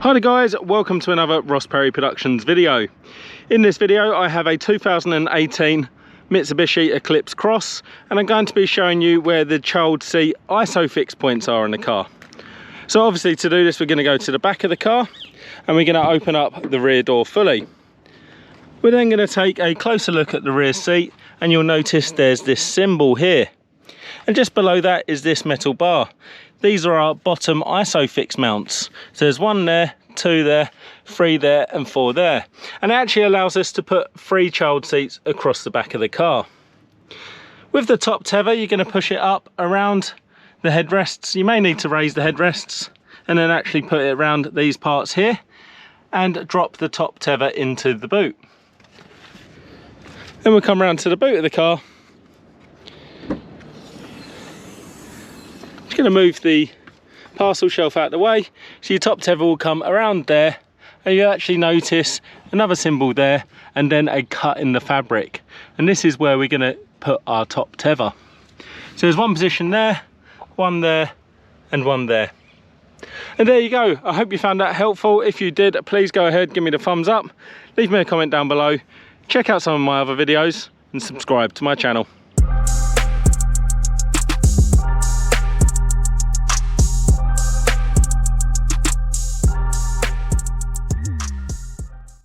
Hi there guys, welcome to another Ross Perry Productions video. In this video I have a 2018 Mitsubishi Eclipse Cross and I'm going to be showing you where the child seat Isofix points are in the car. So obviously to do this we're going to go to the back of the car and we're going to open up the rear door fully. We're then going to take a closer look at the rear seat and you'll notice there's this symbol here. And just below that is this metal bar. These are our bottom Isofix mounts. So there's one there, two there, three there and four there. And it actually allows us to put 3 child seats across the back of the car. With the top tether, you're going to push it up around the headrests. You may need to raise the headrests and then actually put it around these parts here and drop the top tether into the boot. Then we'll come around to the boot of the car. Just going to move the parcel shelf out of the way, so your top tether will come around there and you'll actually notice another symbol there and then a cut in the fabric, and this is where we're going to put our top tether. So there's one position there, one there and one there. And there you go. I hope you found that helpful. If you did, please go ahead, give me the thumbs up, leave me a comment down below, check out some of my other videos and subscribe to my channel.